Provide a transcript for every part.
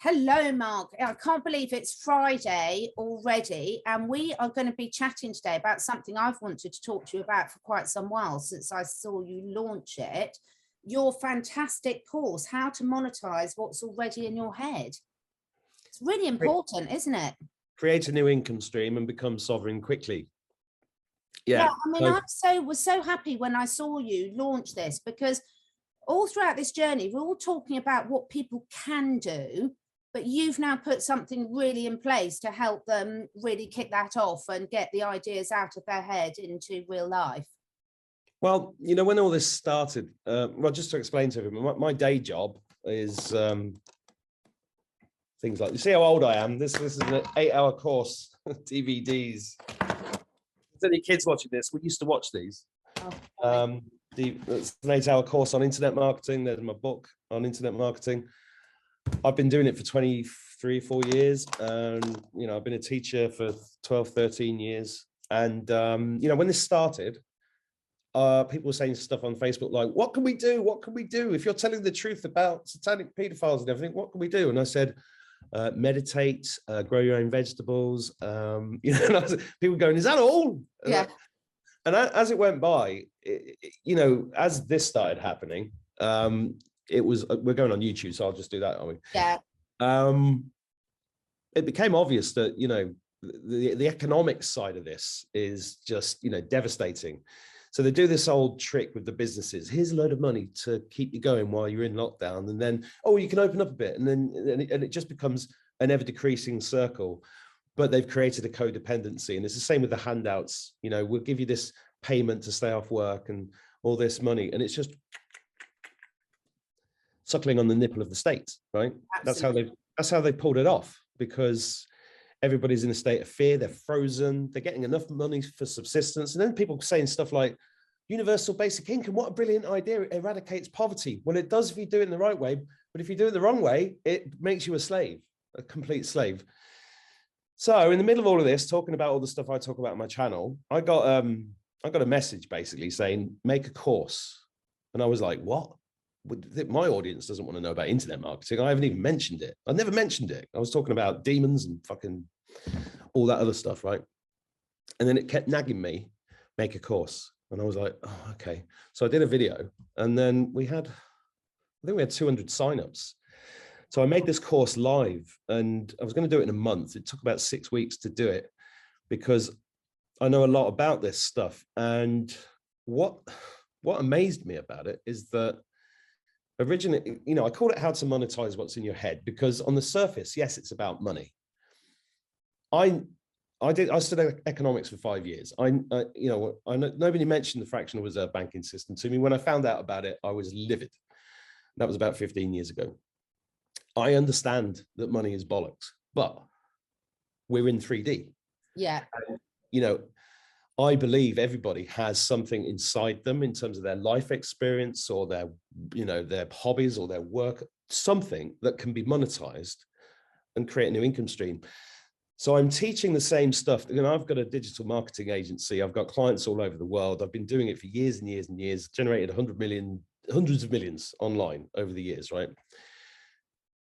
Hello, Mark. I can't believe it's Friday already, and we are going to be chatting today about something I've wanted to talk to you about for quite some while since I saw you launch it. Your fantastic course, How to Monetize What's Already in Your Head. It's really important, isn't it? Create a new income stream and become sovereign quickly. Yeah, I mean, I was so happy when I saw you launch this, because all throughout this journey, we're all talking about what people can do, but you've now put something really in place to help them really kick that off and get the ideas out of their head into real life. Well, you know, when all this started, well, just to explain to everyone, my day job is things like, you see how old I am? This is an 8-hour course, DVDs. If there's any kids watching this, we used to watch these. Oh, it's an 8-hour course on internet marketing. There's my book on internet marketing. I've been doing it for 23, 4 years. And, you know, I've been a teacher for 12, 13 years. And, you know, when this started, people were saying stuff on Facebook like, what can we do? What can we do? If you're telling the truth about satanic pedophiles and everything, what can we do? And I said, meditate, grow your own vegetables. You know, people going, is that all? Yeah. And as it went by, you know, as this started happening, it was, we're going on YouTube, so I'll just do that, aren't we? Yeah. It became obvious that, you know, the economic side of this is just, you know, devastating. So they do this old trick with the businesses. Here's a load of money to keep you going while you're in lockdown. And then, oh, you can open up a bit. And then it just becomes an ever decreasing circle. But they've created a codependency. And it's the same with the handouts. You know, we'll give you this payment to stay off work and all this money. And it's just suckling on the nipple of the state, right? Absolutely. That's how they pulled it off, because everybody's in a state of fear. They're frozen. They're getting enough money for subsistence. And then people saying stuff like, universal basic income, what a brilliant idea. It eradicates poverty. Well, it does if you do it in the right way. But if you do it the wrong way, it makes you a slave, a complete slave. So in the middle of all of this, talking about all the stuff I talk about on my channel, I got a message basically saying, make a course. And I was like, what? My audience doesn't want to know about internet marketing. I haven't even mentioned it. I've never mentioned it. I was talking about demons and fucking all that other stuff, right? And then it kept nagging me, make a course. And I was like, oh, okay. So I did a video, and then I think we had 200 signups. So I made this course live, and I was going to do it in a month. It took about 6 weeks to do it because I know a lot about this stuff. And what amazed me about it is that originally, you know, I call it How to Monetize What's in Your Head, because on the surface, yes, it's about money. I studied economics for 5 years. You know, nobody mentioned the fractional reserve banking system to me. When I found out about it, I was livid. That was about 15 years ago. I understand that money is bollocks, but we're in 3D. Yeah. And, you know, I believe everybody has something inside them in terms of their life experience or their, you know, their hobbies or their work, something that can be monetized and create a new income stream. So I'm teaching the same stuff. You know, I've got a digital marketing agency. I've got clients all over the world. I've been doing it for years and years and years, generated hundreds of millions online over the years, right?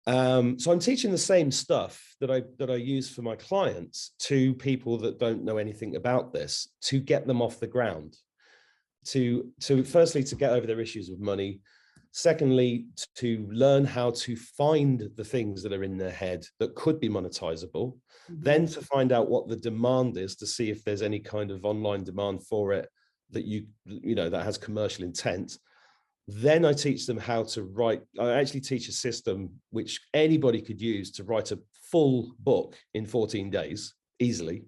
So I'm teaching the same stuff that I use for my clients to people that don't know anything about this, to get them off the ground, to firstly, to get over their issues with money. Secondly, to learn how to find the things that are in their head that could be monetizable, then to find out what the demand is, to see if there's any kind of online demand for it that you know, that has commercial intent. Then I teach them how to write. I actually teach a system which anybody could use to write a full book in 14 days easily.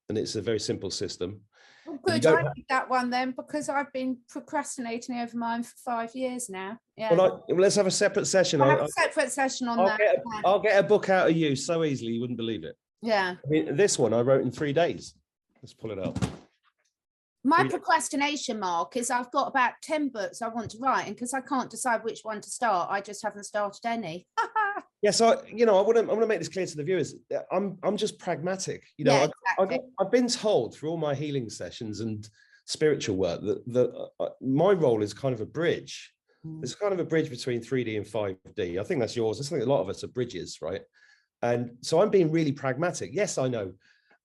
And it's a very simple system. Well, good. I need that one then, because I've been procrastinating over mine for 5 years now. Yeah. Well, let's have a separate session. I'll have a separate session on that. I'll get a book out of you so easily you wouldn't believe it. Yeah. I mean, this one I wrote in 3 days. Let's pull it up. My procrastination, Mark, is I've got about 10 books I want to write, and because I can't decide which one to start, I just haven't started any. Yeah, so you know, I want to make this clear to the viewers. I'm just pragmatic. You know, yeah, exactly. I've been told through all my healing sessions and spiritual work that my role is kind of a bridge It's kind of a bridge between 3D and 5D. I think that's yours. I think a lot of us are bridges, right? And so I'm being really pragmatic. Yes, I know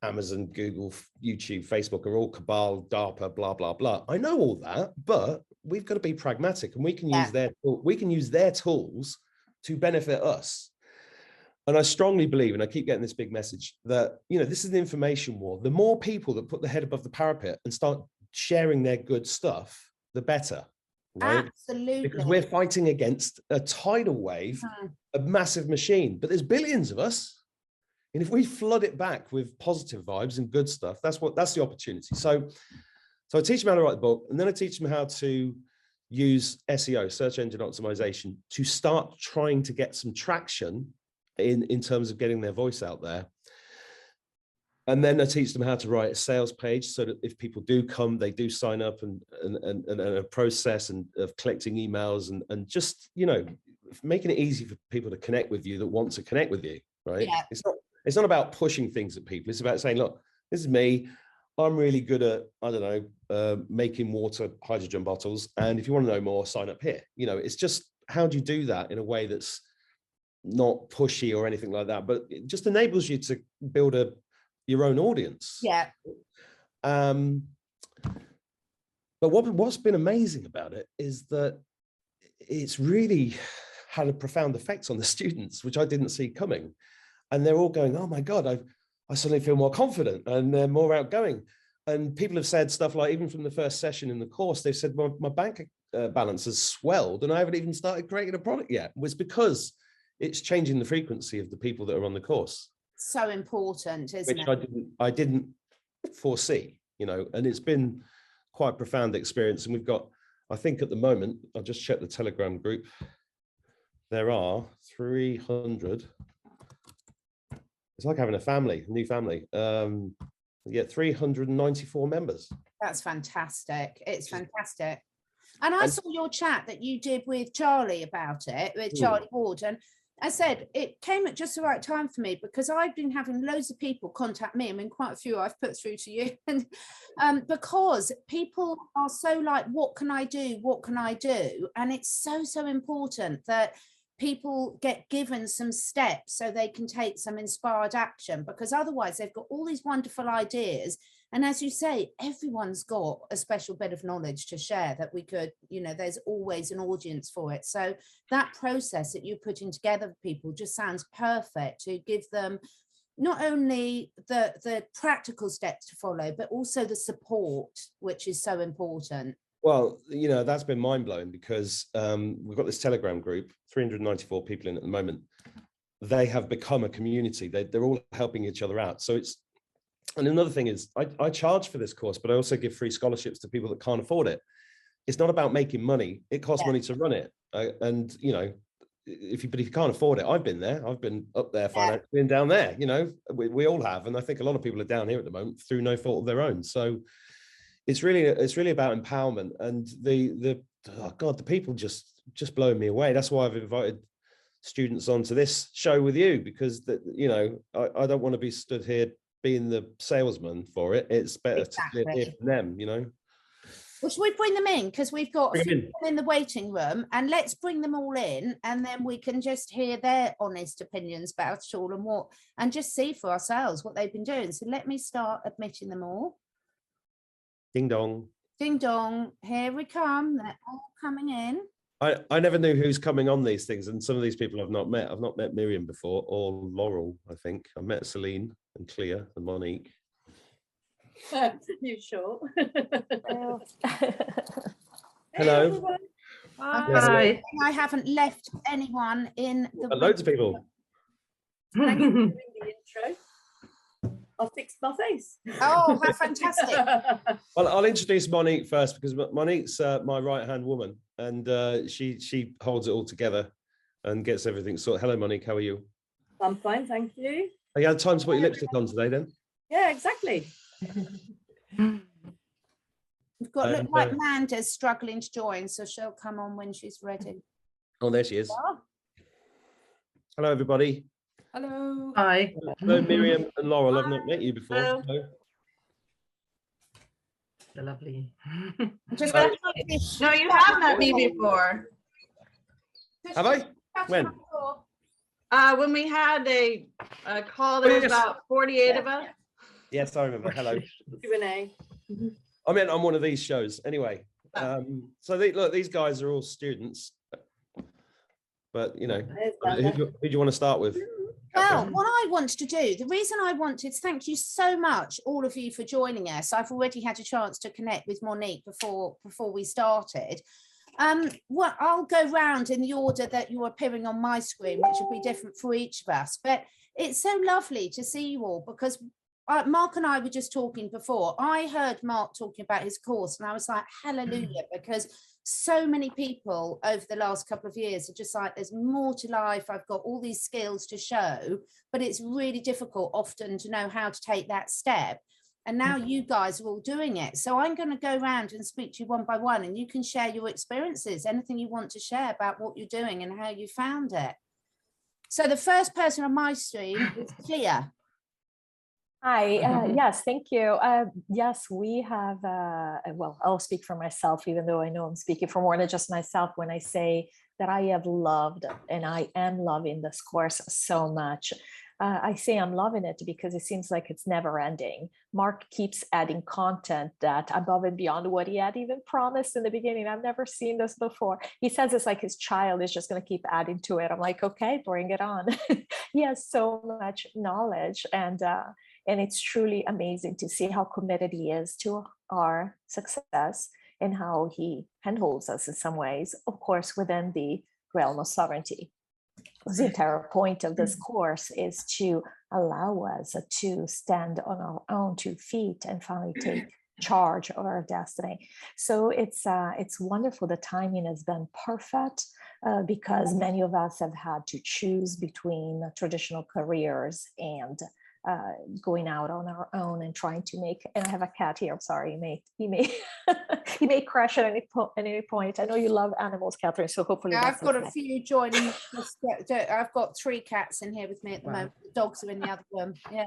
Amazon, Google, YouTube, Facebook are all cabal, DARPA, blah, blah, blah. I know all that, but we've got to be pragmatic, and we can use their tools to benefit us. And I strongly believe, and I keep getting this big message, that, you know, this is an information war. The more people that put their head above the parapet and start sharing their good stuff, the better. Right? Absolutely. Because we're fighting against a tidal wave, a massive machine, but there's billions of us. And if we flood it back with positive vibes and good stuff, that's the opportunity. So I teach them how to write the book, and then I teach them how to use SEO, search engine optimization, to start trying to get some traction in terms of getting their voice out there. And then I teach them how to write a sales page, so that if people do come, they do sign up, and a process of collecting emails and just, you know, making it easy for people to connect with you that want to connect with you, right? Yeah. It's not about pushing things at people. It's about saying, look, this is me. I'm really good at, I don't know, making water hydrogen bottles. And if you want to know more, sign up here. You know, it's just, how do you do that in a way that's not pushy or anything like that, but it just enables you to build your own audience. Yeah. But what's been amazing about it is that it's really had a profound effect on the students, which I didn't see coming. And they're all going, oh my God, I suddenly feel more confident, and they're more outgoing. And people have said stuff like, even from the first session in the course, they've said, my bank balance has swelled and I haven't even started creating a product yet. It was because it's changing the frequency of the people that are on the course. So important, isn't it? Which I didn't foresee, you know, and it's been quite a profound experience. And we've got, I think at the moment, I'll just check the Telegram group. There are 300. It's like having a new family. Yeah, 394 members. That's fantastic. It's fantastic. And I saw your chat that you did with Charlie about it, with Charlie Ward. And I said, it came at just the right time for me, because I've been having loads of people contact me. I mean, quite a few I've put through to you. And because people are so like, what can I do? What can I do? And it's so important that people get given some steps so they can take some inspired action, because otherwise they've got all these wonderful ideas. And as you say, everyone's got a special bit of knowledge to share that we could, you know, there's always an audience for it. So that process that you're putting together for people just sounds perfect, to give them not only the practical steps to follow, but also the support, which is so important. Well, you know, that's been mind-blowing, because we've got this Telegram group, 394 people in at the moment. They have become a community. They're all helping each other out. So it's, and another thing is, I charge for this course, but I also give free scholarships to people that can't afford it. It's not about making money. It costs money to run it. And, you know, if you can't afford it, I've been there. I've been up there financially and down there, you know, we all have. And I think a lot of people are down here at the moment through no fault of their own. So it's really about empowerment, and oh God, the people just blowing me away. That's why I've invited students onto this show with you, because you know, I don't want to be stood here being the salesman for it. It's better to hear from them, you know. Well, should we bring them in? Because we've got a few people in the waiting room, and let's bring them all in, and then we can just hear their honest opinions about it all, and just see for ourselves what they've been doing. So let me start admitting them all. Ding dong. Ding dong. Here we come. They're all coming in. I never knew who's coming on these things, and some of these people I've not met. I've not met Miriam before, or Laurel, I think. I met Celine and Clea and Monique. You sure? Hello. Hi. I haven't left anyone in the loads of people. Thank you for doing the intro. I'll fix my face. Oh, how fantastic. Well, I'll introduce Monique first, because Monique's my right-hand woman, and she holds it all together and gets everything sorted. Hello, Monique, how are you? I'm fine, thank you. Have you had time to put your lipstick on today, then? Yeah, exactly. We've got look like Manda's struggling to join, so she'll come on when she's ready. Oh, there she is. Oh. Hello, everybody. Hello. Hi. Hello, Miriam and Laurel. I've not met you before. Hello. So. You're lovely. Just No, you have met me before. Have I? When? When we had a call, there was about 48 of us. Yes, I remember. Hello. Q&A. I meant on one of these shows. Anyway, so look, these guys are all students. But, you know, who do you want to start with? Well, what I wanted to do, the reason I wanted, thank you so much, all of you, for joining us. I've already had a chance to connect with Monique before we started. Well, I'll go round in the order that you're appearing on my screen, which will be different for each of us. But it's so lovely to see you all, because Mark and I were just talking before. I heard Mark talking about his course and I was like, hallelujah, because so many people over the last couple of years are just like, there's more to life. I've got all these skills to show, but it's really difficult often to know how to take that step. And now you guys are all doing it. So I'm going to go around and speak to you one by one, and you can share your experiences, anything you want to share about what you're doing and how you found it. So the first person on my stream is Clea. Hi, yes, thank you. Yes, we have, well, I'll speak for myself, even though I know I'm speaking for more than just myself when I say that I have loved and I am loving this course so much. I say I'm loving it because it seems like it's never ending. Mark keeps adding content that above and beyond what he had even promised in the beginning. I've never seen this before. He says it's like his child is just going to keep adding to it. I'm like, okay, bring it on. He has so much knowledge, and it's truly amazing to see how committed he is to our success and how he handholds us in some ways, of course, within the realm of sovereignty. The entire point of this course is to allow us to stand on our own 2 feet and finally take charge of our destiny. So it's wonderful. The timing has been perfect because many of us have had to choose between traditional careers and going out on our own and trying to make, and I have a cat here, I'm sorry, he may he may crash at any point. I know you love animals, Catherine, so hopefully I've got a few joining. I've got 3 cats in here with me at the moment. The dogs are in the other room. Yeah.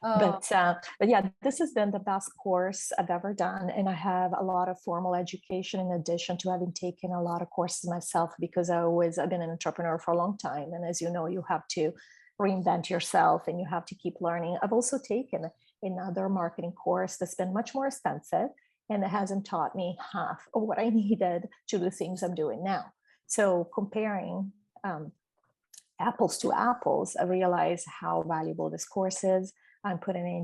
But yeah, this has been the best course I've ever done. And I have a lot of formal education in addition to having taken a lot of courses myself, because I've been an entrepreneur for a long time. And as you know, you have to reinvent yourself and you have to keep learning. I've also taken another marketing course that's been much more expensive, and it hasn't taught me half of what I needed to do the things I'm doing now. So comparing apples to apples, I realize how valuable this course is. I'm putting it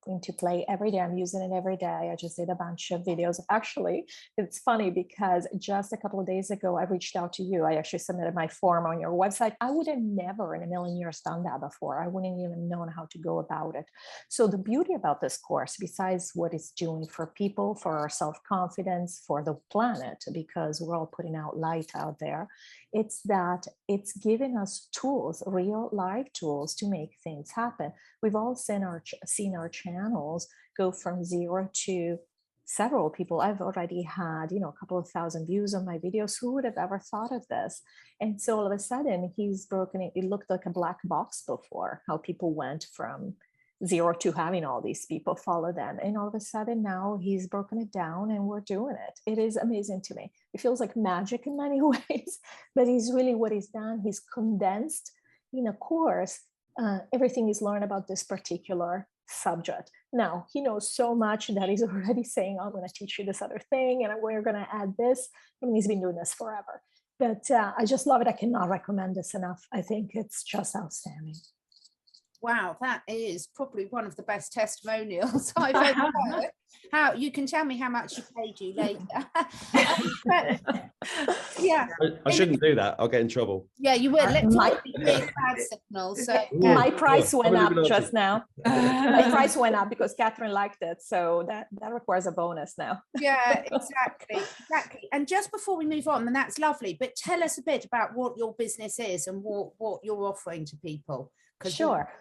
into play every day. I'm using it every day. I just did a bunch of videos. Actually, it's funny because just a couple of days ago, I reached out to you. I actually submitted my form on your website. I would have never in a million years done that before. I wouldn't even known how to go about it. So the beauty about this course, besides what it's doing for people, for our self-confidence, for the planet, because we're all putting out light out there, it's that it's giving us tools, real live tools to make things happen. We've all seen our channels go from 0 to several people. I've already had, a couple of thousand views on my videos. Who would have ever thought of this? And so all of a sudden he's broken it. It looked like a black box before, how people went from 0 to having all these people follow them. And all of a sudden now he's broken it down and we're doing it. It is amazing to me. It feels like magic in many ways, but what he's done, he's condensed in a course everything he's learned about this particular subject. Now, he knows so much that he's already saying, I'm going to teach you this other thing, and we're going to add this. I mean, he's been doing this forever. But I just love it. I cannot recommend this enough. I think it's just outstanding. Wow, that is probably one of the best testimonials I've ever heard. How you can tell me how much he paid you later. Yeah, I shouldn't do that. I'll get in trouble. Yeah, you will. Let's not be bad signals. So my price went up just now. My price went up because Catherine liked it, so that requires a bonus now. Yeah, exactly. And just before we move on, and that's lovely, but tell us a bit about what your business is and what you're offering to people. Sure.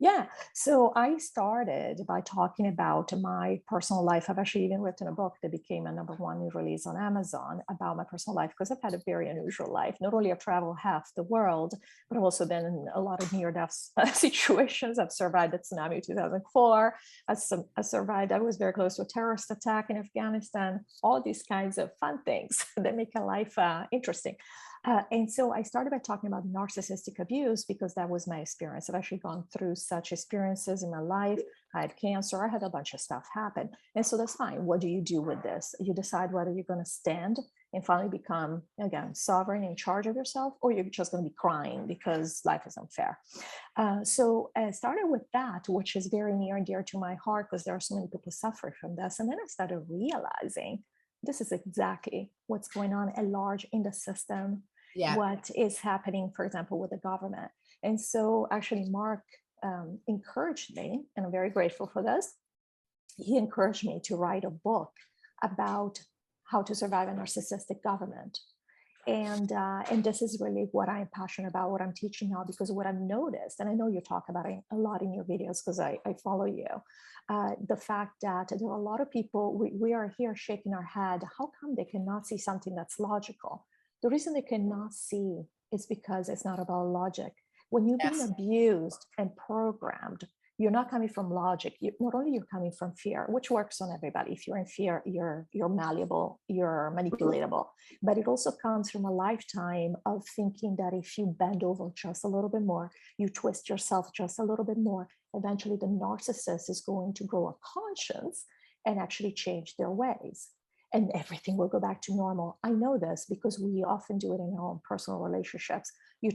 Yeah, so I started by talking about my personal life. I've actually even written a book that became a #1 release on Amazon about my personal life, because I've had a very unusual life. Not only I've traveled half the world, but I've also been in a lot of near-death situations. I've survived the tsunami of 2004. I survived, I was very close to a terrorist attack in Afghanistan, all these kinds of fun things that make a life interesting. And so I started by talking about narcissistic abuse because that was my experience. I've actually gone through such experiences in my life. I had cancer, I had a bunch of stuff happen. And so that's fine. What do you do with this? You decide whether you're going to stand and finally become, again, sovereign, in charge of yourself, or you're just going to be crying because life is unfair. So I started with that, which is very near and dear to my heart because there are so many people suffering from this. And then I started realizing this is exactly what's going on at large in the system. Yeah. What is happening, for example, with the government. And so actually Mark encouraged me, and I'm very grateful for this. He encouraged me to write a book about how to survive a narcissistic government. And this is really what I'm passionate about, what I'm teaching now, because what I've noticed, and I know you talk about it a lot in your videos because I follow you, the fact that there are a lot of people, we are here shaking our head. How come they cannot see something that's logical? The reason they cannot see is because it's not about logic. When you've been abused and programmed, you're not coming from logic. Not only you're coming from fear, which works on everybody. If you're in fear, you're malleable, you're manipulatable. But it also comes from a lifetime of thinking that if you bend over just a little bit more, you twist yourself just a little bit more, eventually the narcissist is going to grow a conscience and actually change their ways. And everything will go back to normal. I know this because we often do it in our own personal relationships. You're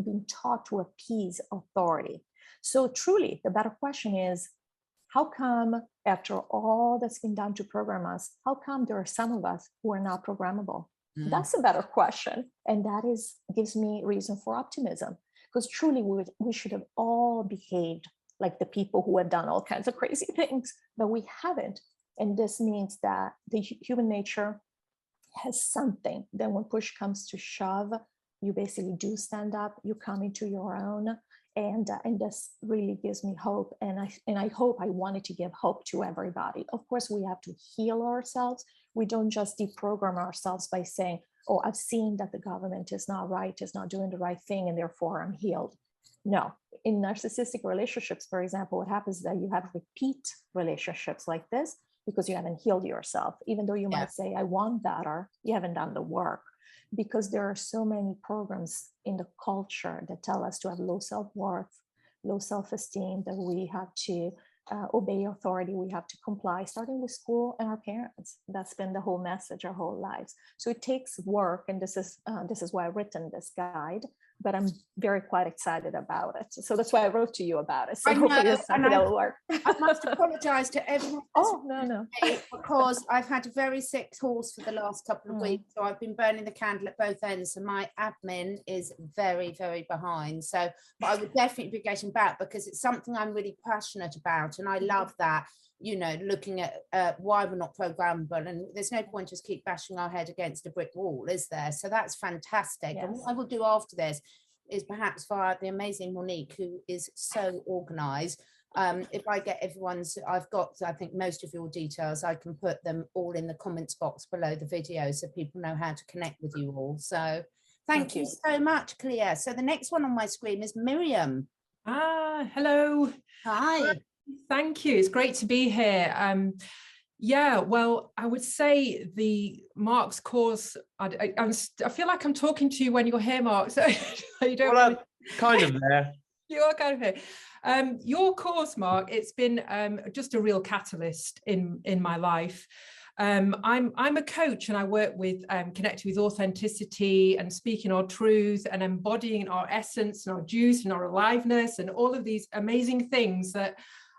being taught to appease authority. So truly, the better question is, how come after all that's been done to program us, how come there are some of us who are not programmable? That's a better question. And that gives me reason for optimism, because truly we should have all behaved like the people who have done all kinds of crazy things, but we haven't. And this means that the human nature has something. Then when push comes to shove, you basically do stand up, you come into your own. And this really gives me hope. And I hope I wanted to give hope to everybody. Of course, we have to heal ourselves. We don't just deprogram ourselves by saying, oh, I've seen that the government is not right, is not doing the right thing, and therefore I'm healed. No, in narcissistic relationships, for example, what happens is that you have repeat relationships like this, because you haven't healed yourself. Even though you might say, I want better, you haven't done the work. Because there are so many programs in the culture that tell us to have low self-worth, low self-esteem, that we have to obey authority, we have to comply, starting with school and our parents. That's been the whole message our whole lives. So it takes work, and this is why I've written this guide, but I'm quite excited about it. So that's why I wrote to you about it. So hopefully it's something that will work. I must apologize to everyone. Oh, no. Because I've had a very sick horse for the last couple of weeks. So I've been burning the candle at both ends, and my admin is very, very behind. So, but I would definitely be getting back because it's something I'm really passionate about. And I love that, looking at why we're not programmable, and there's no point just keep bashing our head against a brick wall, is there? So that's fantastic. Yes. And what I will do after this is perhaps via the amazing Monique, who is so organized. If I get I've got, I think, most of your details, I can put them all in the comments box below the video so people know how to connect with you all. So thank you so much, Clea. So the next one on my screen is Miriam. Hello. Hi. Thank you. It's great to be here. Yeah, well, I would say the Mark's course, I feel like I'm talking to you when you're here, Mark. So you don't want to... kind of there. You are kind of here. Your course, Mark, it's been just a real catalyst in my life. I'm a coach, and I work with connecting with authenticity and speaking our truth and embodying our essence and our juice and our aliveness and all of these amazing things that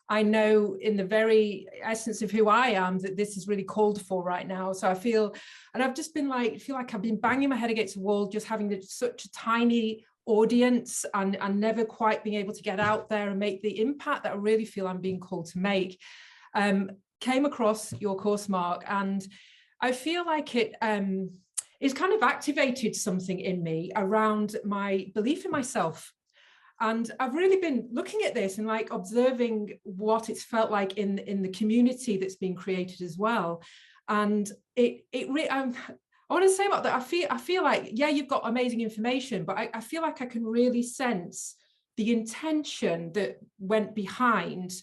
I know in the very essence of who I am that this is really called for right now. So I feel, and I've just been feel like I've been banging my head against the wall, just having such a tiny audience and never quite being able to get out there and make the impact that I really feel I'm being called to make. Came across your course, Mark, and I feel like it's kind of activated something in me around my belief in myself. And I've really been looking at this and like observing what it's felt like in the community that's been created as well. And I want to say about that, I feel like, yeah, you've got amazing information, but I feel like I can really sense the intention that went behind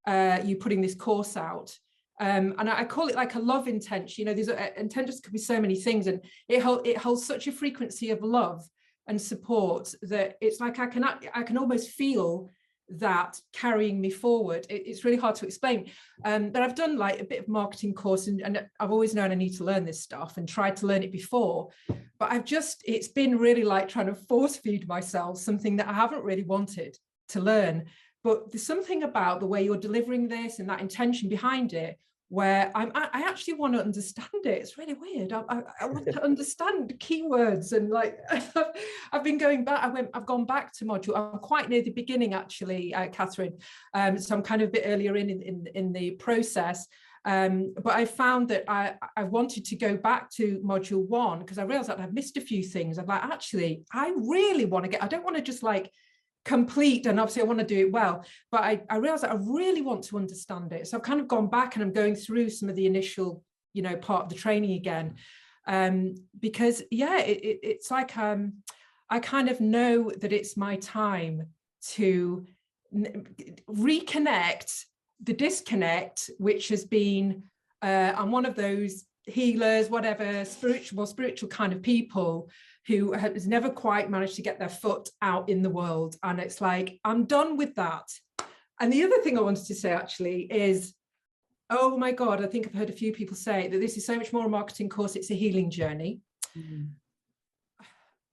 you putting this course out. And I call it like a love intention. You know, there's intentions could be so many things, and it holds such a frequency of love and support that it's like I can almost feel that carrying me forward. It's really hard to explain, but I've done like a bit of marketing course, and I've always known I need to learn this stuff and tried to learn it before, but it's been really like trying to force feed myself something that I haven't really wanted to learn. But there's something about the way you're delivering this and that intention behind it where I actually want to understand it. It's really weird. I want to understand keywords, and like I've been going back. I've gone back to module. I'm quite near the beginning actually, Catherine. So I'm kind of a bit earlier in the process. But I found that I wanted to go back to module 1 because I realized that I've missed a few things. I'm like, actually, I really want to I don't want to just like complete, and obviously I want to do it well, but I realized that I really want to understand it. So I've kind of gone back and I'm going through some of the initial, you know, part of the training again, because yeah, it's like I kind of know that it's my time to reconnect the disconnect, which has been I'm one of those healers, whatever, spiritual kind of people who has never quite managed to get their foot out in the world. And it's like, I'm done with that. And the other thing I wanted to say actually is, oh my God, I think I've heard a few people say that this is so much more a marketing course, it's a healing journey. Mm-hmm.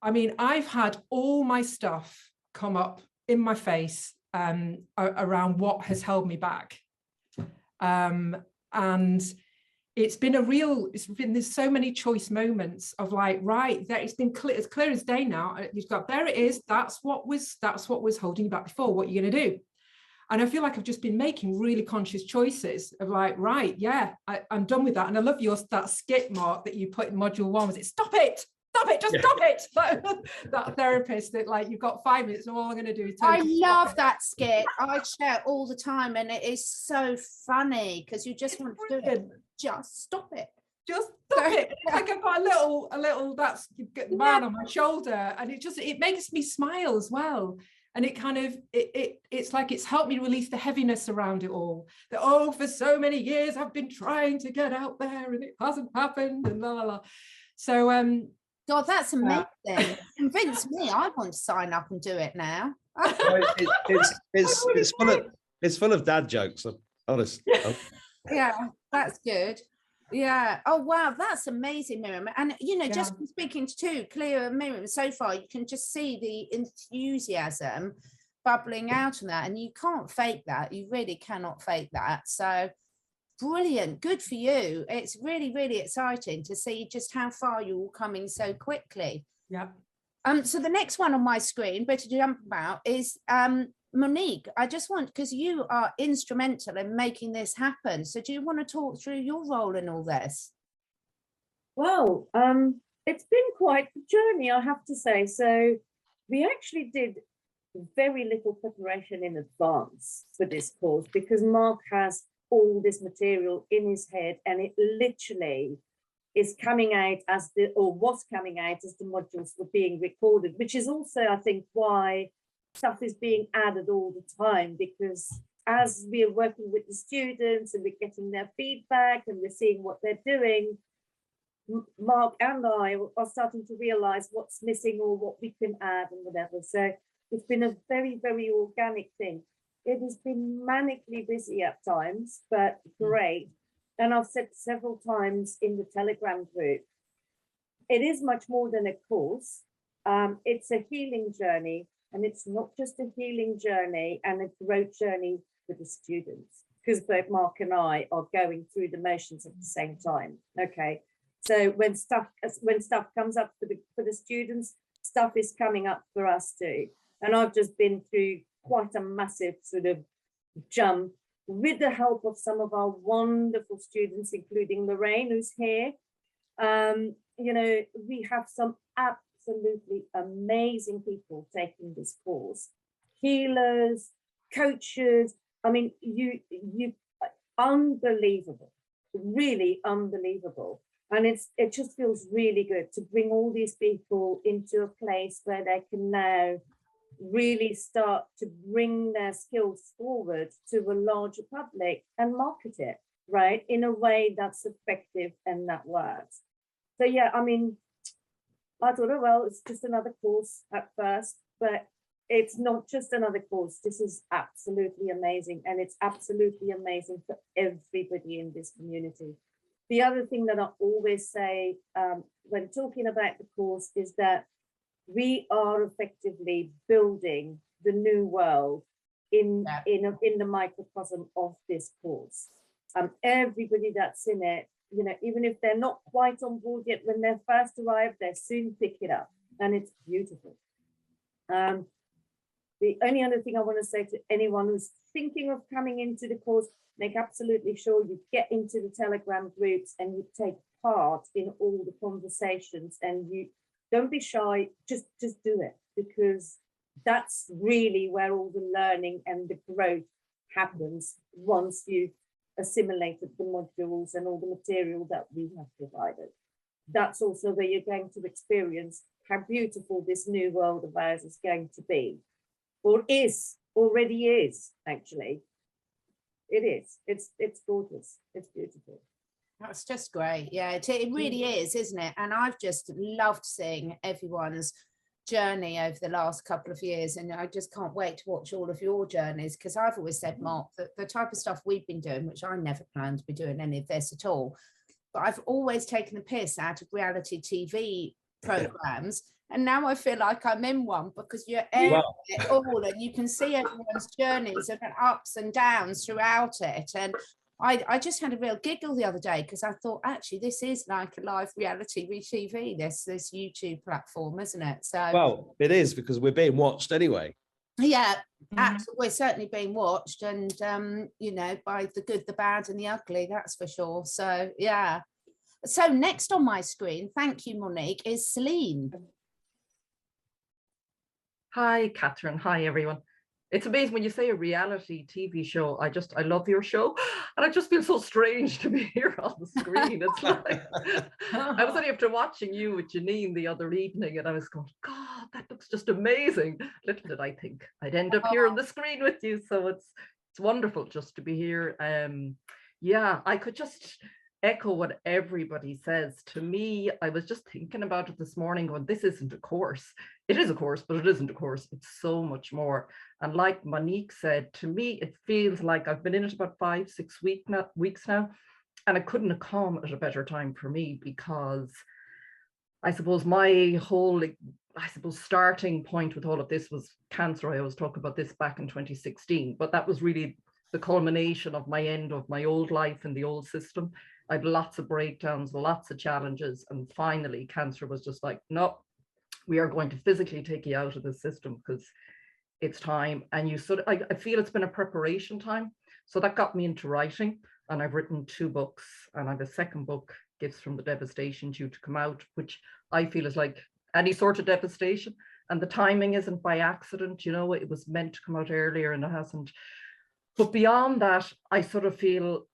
I mean, I've had all my stuff come up in my face around what has held me back. And it's been there's so many choice moments of like, right, there, it's been clear, as clear as day now. You've got, there it is. That's what was holding you back before. What are you going to do? And I feel like I've just been making really conscious choices of like, right, yeah, I'm done with that. And I love that skit, Mark, that you put in module 1. Was it, stop it, just stop it. Like, that therapist that like, you've got 5 minutes and all I'm going to do is I love that skit. I share it all the time, and it is so funny because you just want to do it. Just stop it. Just stop it. It's like I've got a little that's man on my shoulder, and it makes me smile as well. And it kind of it's like it's helped me release the heaviness around it all. That, oh, for so many years I've been trying to get out there and it hasn't happened, and la la la. So God, that's amazing. Convince me. I want to sign up and do it now. It's full of dad jokes. Honest. Yeah, that's good. Yeah. Oh wow, that's amazing, Miriam. And you know, just from speaking to Cleo and Miriam so far, you can just see the enthusiasm bubbling out on that, and you can't fake that. You really cannot fake that. So brilliant, good for you. It's really, really exciting to see just how far you're all coming so quickly. Yeah. So the next one on my screen, but to jump about, is Monique. I just want, because you are instrumental in making this happen. So do you want to talk through your role in all this? Well, it's been quite a journey, I have to say. So we actually did very little preparation in advance for this course because Mark has all this material in his head, and it literally is coming out was coming out as the modules were being recorded, which is also, I think, why stuff is being added all the time, because as we're working with the students and we're getting their feedback and we're seeing what they're doing, Mark and I are starting to realize what's missing or what we can add and whatever. So it's been a very, very organic thing. It has been manically busy at times, but great. And I've said several times in the Telegram group, it is much more than a course. It's a healing journey, and it's not just a healing journey and a growth journey for the students, because both Mark and I are going through the motions at the same time. Okay, so when stuff comes up for the students, stuff is coming up for us too. And I've just been through quite a massive sort of jump with the help of some of our wonderful students, including Lorraine, who's here. You know, we have some absolutely amazing people taking this course. healers, coaches. I mean, you unbelievable, really unbelievable. And it just feels really good to bring all these people into a place where they can now really start to bring their skills forward to a larger public and market it, right, in a way that's effective and that works. So yeah, I mean, I thought, oh, well, it's just another course at first, but it's not just another course. This is absolutely amazing. And it's absolutely amazing for everybody in this community. The other thing that I always say when talking about the course is that we are effectively building the new world in the microcosm of this course. Everybody that's in it, you know, even if they're not quite on board yet, when they're first arrived, they soon pick it up, and it's beautiful. The only other thing I want to say to anyone who's thinking of coming into the course, make absolutely sure you get into the Telegram groups and you take part in all the conversations, and you don't be shy, just do it, because that's really where all the learning and the growth happens once you've assimilated the modules and all the material that we have provided. That's also where you're going to experience how beautiful this new world of ours is going to be, or already is, actually. It is. It's gorgeous. It's beautiful. That's just great. Yeah, it really is, isn't it? And I've just loved seeing everyone's journey over the last couple of years, and I just can't wait to watch all of your journeys, because I've always said, Mark, that the type of stuff we've been doing, which I never planned to be doing any of this at all, but I've always taken the piss out of reality TV programs, and now I feel like I'm in one, because you're airing it all and you can see everyone's journeys and ups and downs throughout it. And I just had a real giggle the other day, because I thought, actually, this is like a live reality TV, this YouTube platform, isn't it? So, well, it is, because we're being watched anyway. Yeah, we're certainly being watched, and you know, by the good, the bad, and the ugly, that's for sure. So yeah. So next on my screen, thank you, Monique, is Celine. Hi, Catherine. Hi, everyone. It's amazing when you say a reality TV show. I love your show, and I just feel so strange to be here on the screen. It's like I was only after watching you with Janine the other evening, and I was going, God, that looks just amazing. Little did I think I'd end up here on the screen with you. So it's wonderful just to be here. Yeah, I could just echo what everybody says. To me, I was just thinking about it this morning, going, this isn't a course. It is a course, but it isn't a course. It's so much more. And like Monique said, to me, it feels like I've been in it about 5-6 weeks now, and it couldn't have come at a better time for me, because I suppose my whole, starting point with all of this was cancer. I always talk about this back in 2016, but that was really the culmination of my end of my old life in the old system. I had lots of breakdowns, lots of challenges, and finally cancer was just like, no, we are going to physically take you out of the system, because it's time. And you sort of, I feel it's been a preparation time. So that got me into writing, and I've written 2 books, and I have a second book, Gifts from the Devastation, due to come out, which I feel is like any sort of devastation. And the timing isn't by accident, you know, it was meant to come out earlier and it hasn't. But beyond that, I sort of feel,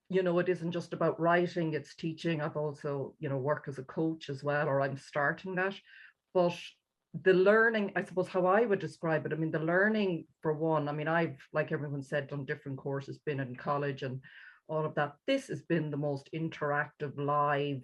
you know, it isn't just about writing, it's teaching. I've also, you know, work as a coach as well, or I'm starting that. But the learning, I suppose how I would describe it, I mean, the learning for one, I mean, I've, like everyone said, done different courses, been in college and all of that. This has been the most interactive, live,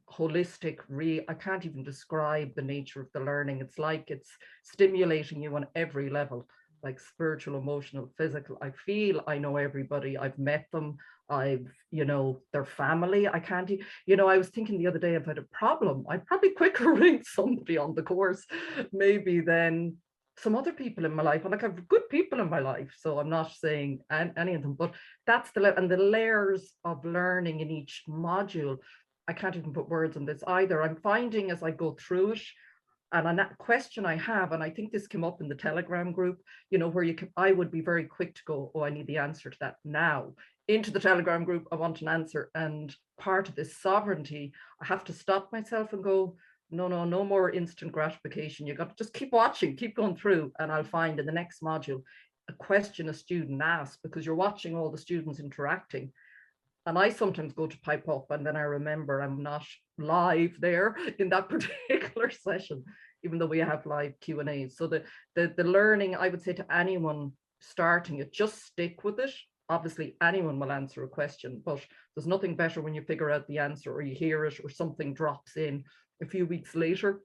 holistic, I can't even describe the nature of the learning. It's like it's stimulating you on every level, like spiritual, emotional, physical. I feel I know everybody. I've met them. I've, you know, their family. I can't, you know, I was thinking the other day, I've had a problem. I'd probably quicker ring somebody on the course maybe than some other people in my life. And like, I have good people in my life, so I'm not saying any of them, but that's and the layers of learning in each module. I can't even put words on this either. I'm finding as I go through it, and a question I have, and I think this came up in the Telegram group, you know, where I would be very quick to go, oh, I need the answer to that now. Into the Telegram group, I want an answer. And part of this sovereignty, I have to stop myself and go, no more instant gratification. You got to just keep watching, keep going through, and I'll find in the next module a question a student asks, because you're watching all the students interacting. And I sometimes go to pipe up and then I remember I'm not live there in that particular session, even though we have live Q&As. So the learning, I would say to anyone starting it, just stick with it. Obviously anyone will answer a question, but there's nothing better when you figure out the answer, or you hear it, or something drops in a few weeks later.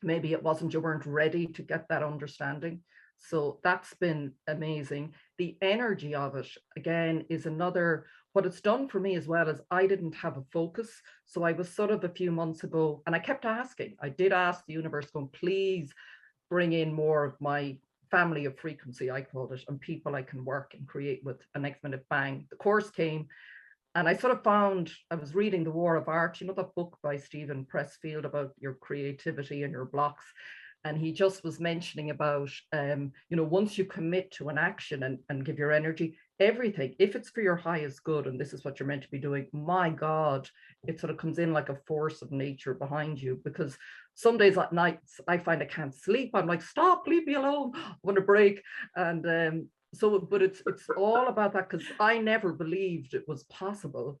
Maybe it wasn't, you weren't ready to get that understanding. So that's been amazing. The energy of it, again, is another, what it's done for me as well, is I didn't have a focus. So I was sort of a few months ago, and I kept asking, I did ask the universe, going, please bring in more of my family of frequency, I called it, and people I can work and create with. And next minute, bang, the course came. And I sort of found, I was reading The War of Art, you know, that book by Stephen Pressfield about your creativity and your blocks. And he just was mentioning about, you know, once you commit to an action and give your energy, everything, if it's for your highest good, and this is what you're meant to be doing, my God, it sort of comes in like a force of nature behind you. Because some days at nights, I find I can't sleep. I'm like, stop, leave me alone, I want a break. And so, but it's all about that, because I never believed it was possible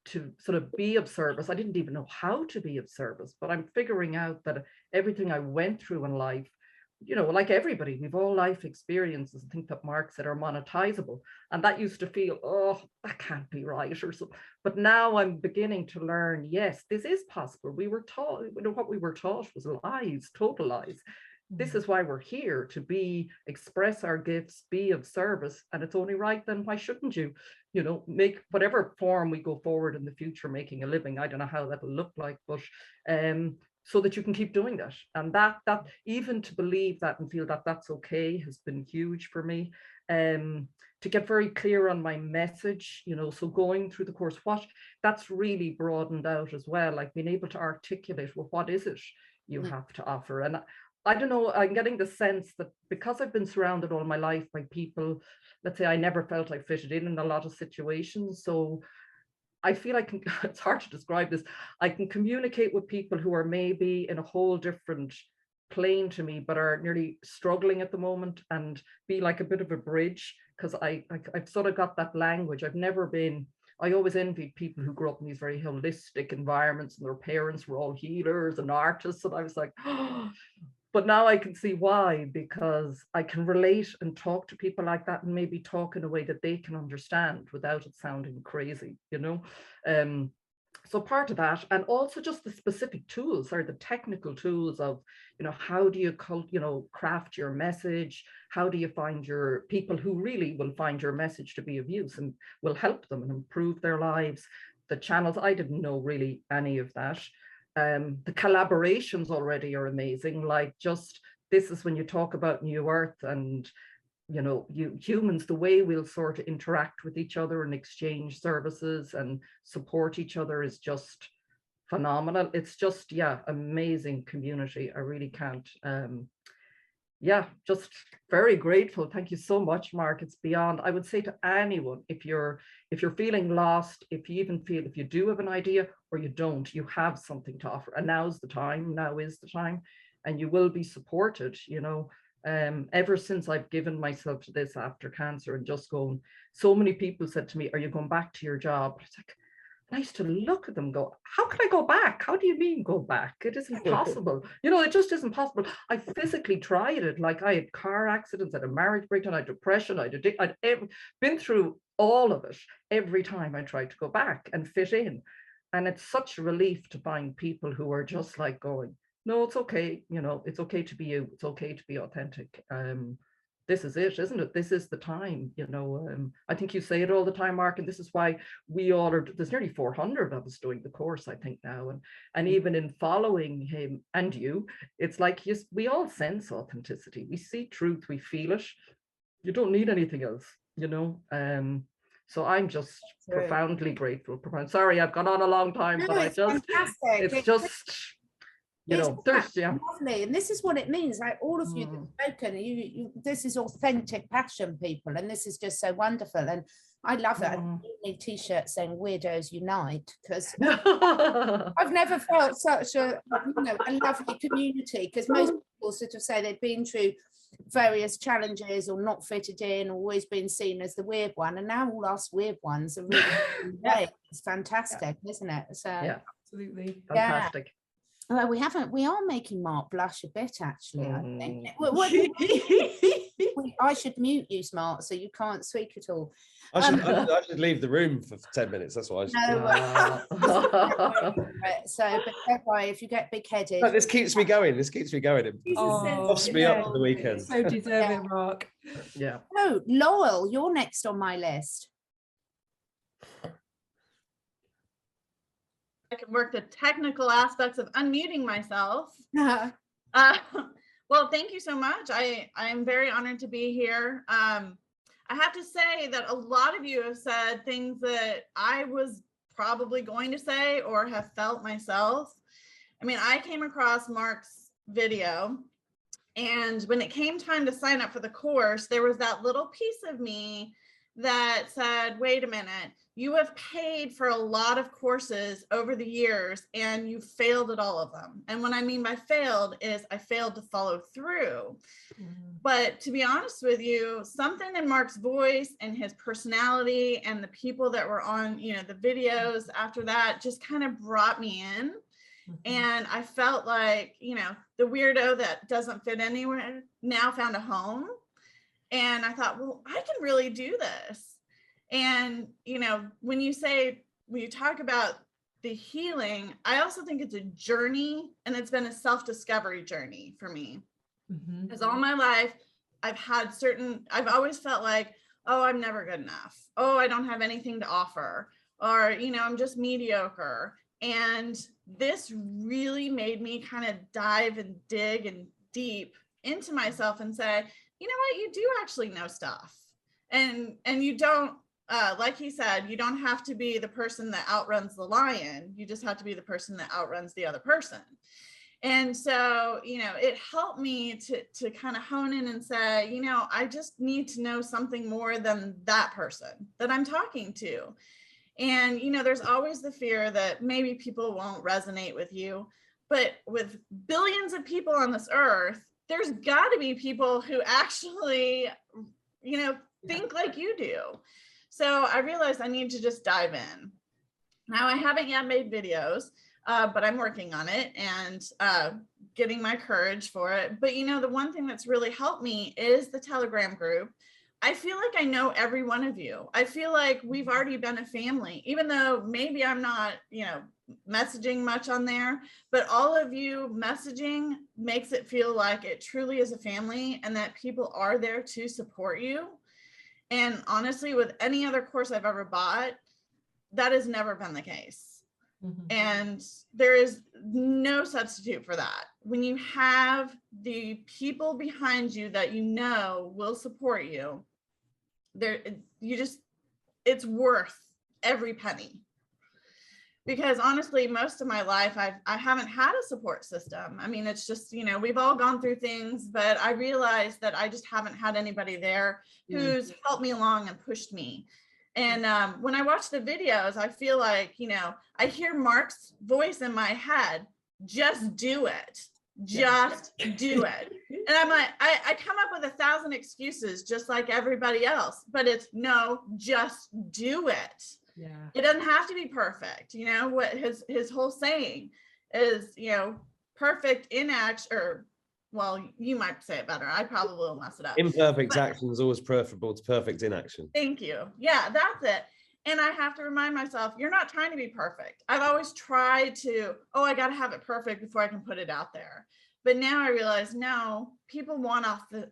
to sort of be of service. I didn't even know how to be of service, but I'm figuring out that everything I went through in life, you know, like everybody, we've all life experiences. I think that Mark said are monetizable. And that used to feel, oh, that can't be right, or so. But now I'm beginning to learn, yes, this is possible. We were taught, you know, what we were taught was lies, total lies. This is why we're here, to be, express our gifts, be of service. And it's only right, then why shouldn't you, you know, make whatever form we go forward in the future, making a living. I don't know how that'll look like, but so that you can keep doing that. And that even to believe that and feel that that's okay has been huge for me. To get very clear on my message, you know, so going through the course, that's really broadened out as well, like being able to articulate, well, what is it you have to offer? And I don't know, I'm getting the sense that because I've been surrounded all my life by people, let's say I never felt I fitted in a lot of situations. So I feel I can, it's hard to describe this, I can communicate with people who are maybe in a whole different plane to me, but are nearly struggling at the moment, and be like a bit of a bridge, because I've sort of got that language. I've never been, I always envied people who grew up in these very holistic environments and their parents were all healers and artists. And I was like, oh. But now I can see why, because I can relate and talk to people like that, and maybe talk in a way that they can understand without it sounding crazy, you know. So part of that, and also just the specific tools, or the technical tools of, you know, how do you, you know, craft your message? How do you find your people who really will find your message to be of use and will help them and improve their lives? The channels, I didn't know really any of that. The collaborations already are amazing. Like, just, this is when you talk about New Earth and, you know, you humans, the way we'll sort of interact with each other and exchange services and support each other is just phenomenal. It's just, yeah, amazing community. I really can't, yeah, just very grateful. Thank you so much, Mark. It's beyond, I would say to anyone, if you're feeling lost, if you even feel, if you do have an idea or you don't, you have something to offer. And now's the time, now is the time, and you will be supported, you know. Ever since I've given myself to this after cancer and just going, so many people said to me, are you going back to your job? It's like, I used to look at them go, how can I go back? How do you mean go back? It isn't possible. You know, it just isn't possible. I physically tried it. Like, I had car accidents, I had a marriage breakdown, I had depression, I'd been through all of it every time I tried to go back and fit in. And it's such a relief to find people who are just like going, no, it's okay. You know, it's okay to be you. It's okay to be authentic. This is it, isn't it? This is the time, you know. I think you say it all the time, Mark, and this is why we all are, there's nearly 400 of us doing the course, I think now. And even in following him and you, it's like, yes, we all sense authenticity. We see truth, we feel it. You don't need anything else, you know. So I'm just profoundly grateful. Sorry, I've gone on a long time, No, but it's fantastic. It's just, you know, there's, yeah, lovely, and this is what it means. Like, all of you that have spoken, you this is authentic passion, people, and this is just so wonderful. And I love it. I need t-shirts saying "Weirdos Unite" because I've never felt such a lovely community, because most people sort of say they've been through various challenges or not fitted in, always been seen as the weird one, and now all us weird ones are really it's fantastic, isn't it? So Absolutely fantastic. Well, we are making Mark blush a bit, actually. I think. I should mute you, Smart, so you can't speak at all. I should leave the room for 10 minutes. That's what I should do. So, but don't worry, if you get big-headed. This keeps me going. It pops me up for the weekend. So deserve it, Mark. Yeah. Oh, Laurel, you're next on my list. I can work the technical aspects of unmuting myself. Well, thank you so much. I am very honored to be here. I have to say that a lot of you have said things that I was probably going to say or have felt myself. I mean, I came across Mark's video, and when it came time to sign up for the course, there was that little piece of me that said, wait a minute, you have paid for a lot of courses over the years and you failed at all of them. And what I mean by failed is I failed to follow through. But to be honest with you, something in Mark's voice and his personality and the people that were on, the videos after that just kind of brought me in. And I felt like, the weirdo that doesn't fit anywhere now found a home. And I thought, well, I can really do this. And, when you talk about the healing, I also think it's a journey, and it's been a self-discovery journey for me. Because all my life, I've always felt like, oh, I'm never good enough. Oh, I don't have anything to offer. Or, I'm just mediocre. And this really made me kind of dive and dig and deep into myself and say, you know what, you do actually know stuff. And you don't, like he said, you don't have to be the person that outruns the lion. You just have to be the person that outruns the other person. And so, it helped me to kind of hone in and say, I just need to know something more than that person that I'm talking to. And, there's always the fear that maybe people won't resonate with you, but with billions of people on this earth, there's got to be people who actually, think like you do. So I realized I need to just dive in. Now, I haven't yet made videos, but I'm working on it and getting my courage for it. But, the one thing that's really helped me is the Telegram group. I feel like I know every one of you. I feel like we've already been a family, even though maybe I'm not, messaging much on there, but all of you messaging makes it feel like it truly is a family and that people are there to support you. And honestly, with any other course I've ever bought, that has never been the case. And there is no substitute for that. When you have the people behind you that will support you, it's worth every penny. Because honestly, most of my life, I haven't had a support system. I mean, it's just, we've all gone through things, but I realized that I just haven't had anybody there who's helped me along and pushed me. And when I watch the videos, I feel like, I hear Mark's voice in my head, just do it. Just do it. And I'm like, I come up with 1,000 excuses just like everybody else, but it's no, just do it. Yeah. It doesn't have to be perfect. What his whole saying is, perfect in action, or well, you might say it better. I probably will mess it up. Imperfect action is always preferable to perfect inaction. Thank you. Yeah, that's it. And I have to remind myself, you're not trying to be perfect. I've always tried to, I got to have it perfect before I can put it out there. But now I realize, no, people want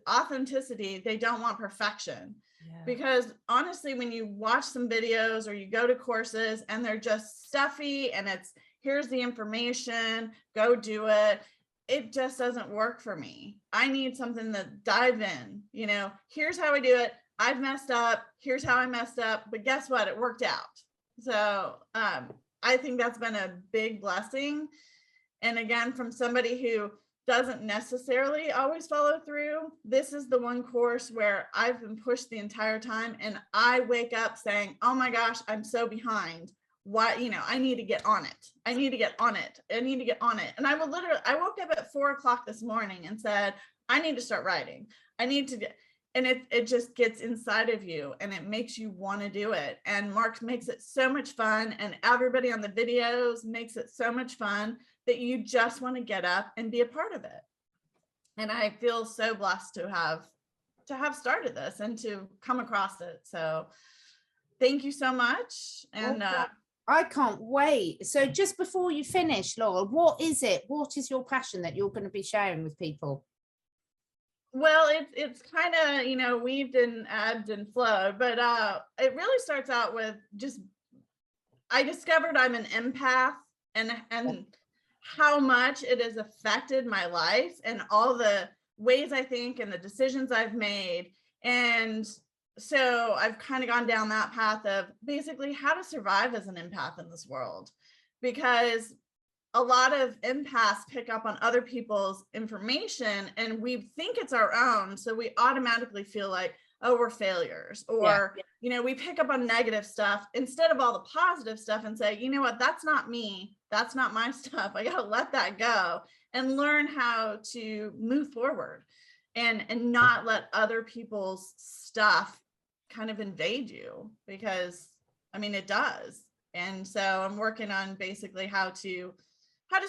authenticity. They don't want perfection. Yeah. Because honestly, when you watch some videos or you go to courses and they're just stuffy and it's, here's the information, go do it. It just doesn't work for me. I need something to dive in. Here's how I do it. I've messed up. Here's how I messed up. But guess what? It worked out. So I think that's been a big blessing. And again, from somebody who doesn't necessarily always follow through. This is the one course where I've been pushed the entire time, and I wake up saying, oh my gosh, I'm so behind. Why, you know, I need to get on it. I need to get on it. I need to get on it. And I woke up at 4 o'clock this morning and said, I need to start writing. I need to get, and it just gets inside of you and it makes you want to do it. And Mark makes it so much fun, and everybody on the videos makes it so much fun that you just want to get up and be a part of it. And I feel so blessed to have started this and to come across it. So thank you so much. And I can't wait. So just before you finish, Laura, what is it? What is your passion that you're going to be sharing with people? Well, it's kind of, you know, weaved and ebbed and flowed, but it really starts out with just, I discovered I'm an empath, and how much it has affected my life and all the ways I think and the decisions I've made. And so I've kind of gone down that path of basically how to survive as an empath in this world, because a lot of empaths pick up on other people's information and we think it's our own. So we automatically feel like, oh, we're failures, or, you know, we pick up on negative stuff instead of all the positive stuff and say, you know what, that's not me. That's not my stuff. I got to let that go and learn how to move forward and not let other people's stuff kind of invade you, because I mean, it does. And so I'm working on basically how to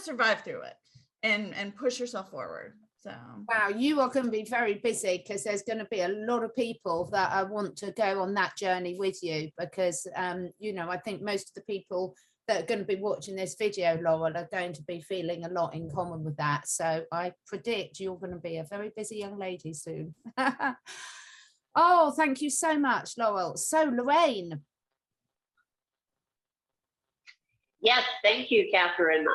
survive through it and push yourself forward. So wow, you are going to be very busy, because there's going to be a lot of people that want to go on that journey with you, because you know, I think most of the people that are going to be watching this video, Laurel, are going to be feeling a lot in common with that. So I predict you're going to be a very busy young lady soon. Oh, thank you so much, Laurel. So Lorraine. Yes, thank you, Catherine.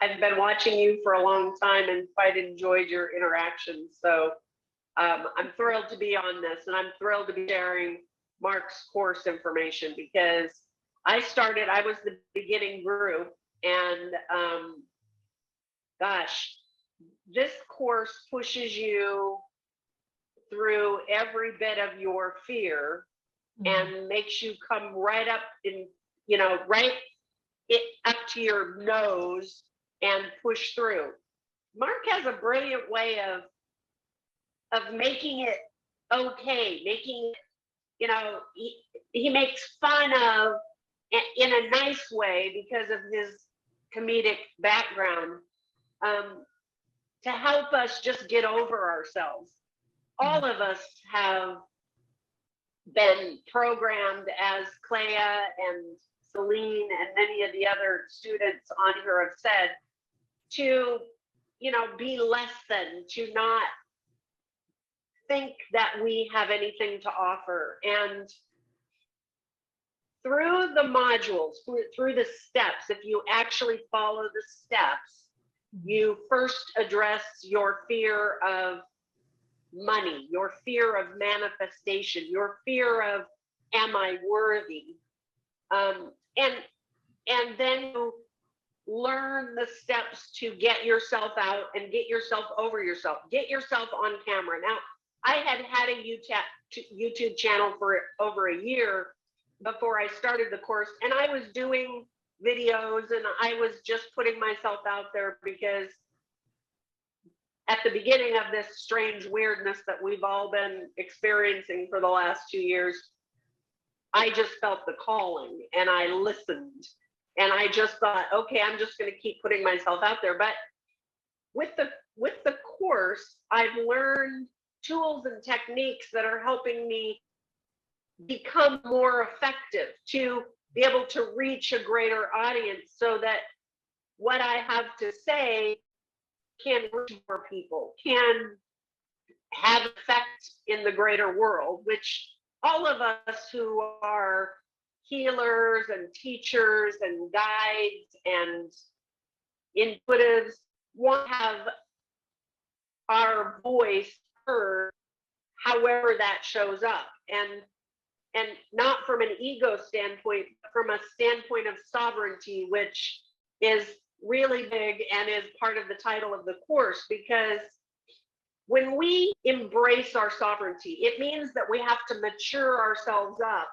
I've been watching you for a long time and quite enjoyed your interactions. So I'm thrilled to be on this, and I'm thrilled to be sharing Mark's course information, because I was the beginning group, and gosh, this course pushes you through every bit of your fear and makes you come right up in, you know, right up to your nose and push through. Mark has a brilliant way of making it okay, making it, you know, he makes fun of, in a nice way because of his comedic background, to help us just get over ourselves. All of us have been programmed, as Clea and Celine and many of the other students on here have said, to, you know, be less than, to not think that we have anything to offer. And through the modules, through the steps, if you actually follow the steps, you first address your fear of money, your fear of manifestation, your fear of, am I worthy? And then you learn the steps to get yourself out and get yourself over yourself, get yourself on camera. Now, I had a YouTube channel for over a year before I started the course, and I was doing videos and I was just putting myself out there, because at the beginning of this strange weirdness that we've all been experiencing for the last 2 years, I just felt the calling and I listened, and I just thought, okay, I'm just going to keep putting myself out there. But with the course, I've learned tools and techniques that are helping me become more effective, to be able to reach a greater audience, so that what I have to say can reach more people, can have effect in the greater world, which all of us who are healers and teachers and guides and intuitives want to have our voice heard, however that shows up. And not from an ego standpoint, but from a standpoint of sovereignty, which is really big and is part of the title of the course, because when we embrace our sovereignty, it means that we have to mature ourselves up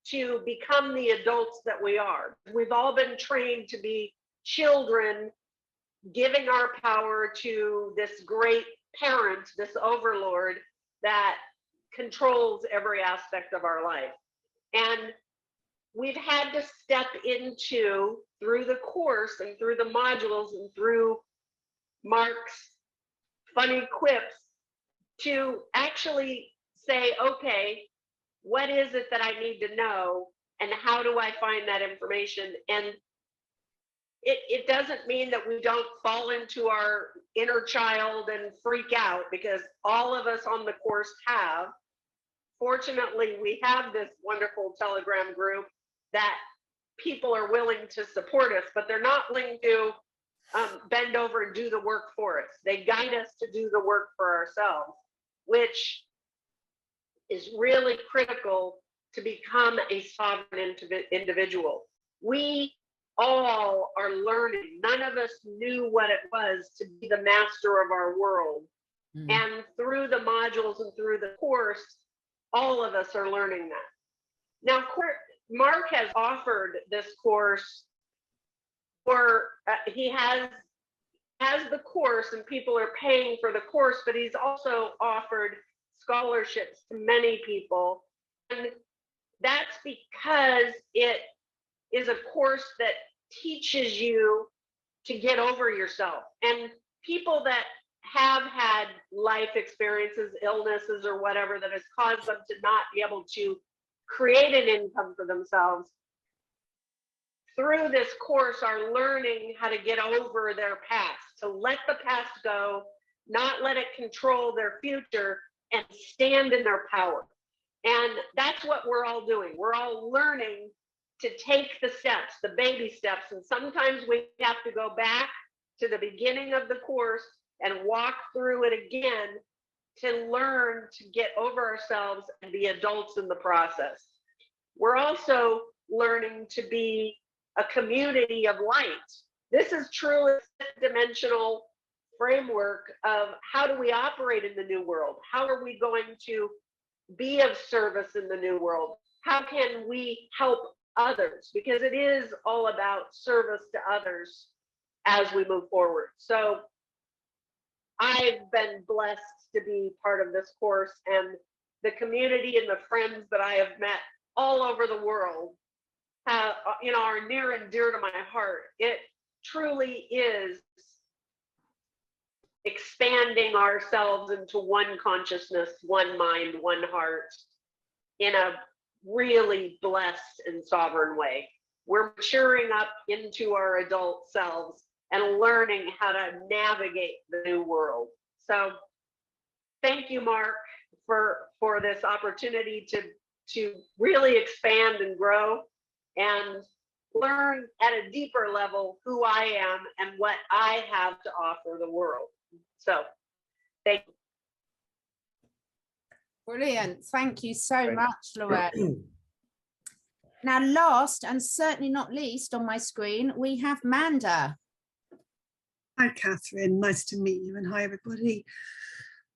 to become the adults that we are. We've all been trained to be children, giving our power to this great parent, this overlord that controls every aspect of our life. And we've had to step into, through the course and through the modules and through Mark's funny quips, to actually say, okay, what is it that I need to know, and how do I find that information? And it doesn't mean that we don't fall into our inner child and freak out, because all of us on the course have. Fortunately, we have this wonderful Telegram group that people are willing to support us, but they're not willing to bend over and do the work for us. They guide us to do the work for ourselves, which is really critical to become a sovereign individual. We all are learning. None of us knew what it was to be the master of our world. And through the modules and through the course, all of us are learning that. Now, Mark has offered this course, or he has the course and people are paying for the course, but he's also offered scholarships to many people. And that's because it is a course that teaches you to get over yourself. And people that have had life experiences, illnesses, or whatever that has caused them to not be able to create an income for themselves, through this course are learning how to get over their past, to let the past go, not let it control their future, and stand in their power. And that's what we're all doing. We're all learning to take the steps, the baby steps. And sometimes we have to go back to the beginning of the course and walk through it again to learn to get over ourselves and be adults in the process. We're also learning to be a community of light. This is truly a dimensional framework of how do we operate in the new world? How are we going to be of service in the new world? How can we help others? Because it is all about service to others as we move forward. So I've been blessed to be part of this course, and the community and the friends that I have met all over the world have, are near and dear to my heart. It truly is expanding ourselves into one consciousness, one mind, one heart, in a really blessed and sovereign way. We're maturing up into our adult selves and learning how to navigate the new world. So thank you, Mark, for this opportunity to really expand and grow and learn at a deeper level who I am and what I have to offer the world. So thank you. Brilliant. Thank you so much, Lorette. Now, last and certainly not least on my screen, we have Manda. Hi, Catherine. Nice to meet you, and hi, everybody.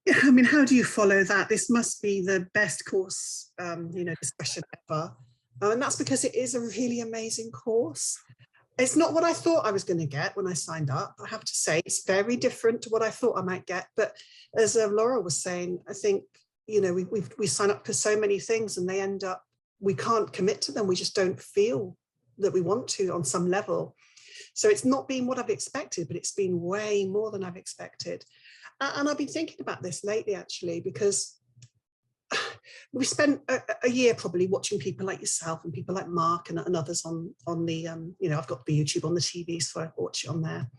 Yeah, I mean, how do you follow that? This must be the best course, discussion ever. And that's because it is a really amazing course. It's not what I thought I was going to get when I signed up. I have to say, it's very different to what I thought I might get. But as Laura was saying, I think, we sign up for so many things and they end up, we can't commit to them. We just don't feel that we want to on some level. So it's not been what I've expected, but it's been way more than I've expected. And I've been thinking about this lately, actually, because we spent a year probably watching people like yourself and people like Mark and others on the, I've got the YouTube on the TV, so I watch it on there.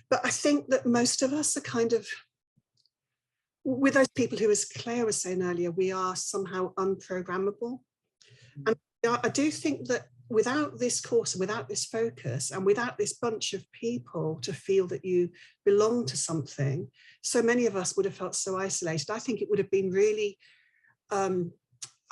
But I think that most of us are kind of, with those people who, as Claire was saying earlier, we are somehow unprogrammable. And I do think that without this course and without this focus and without this bunch of people to feel that you belong to something, so many of us would have felt so isolated. I think it would have been really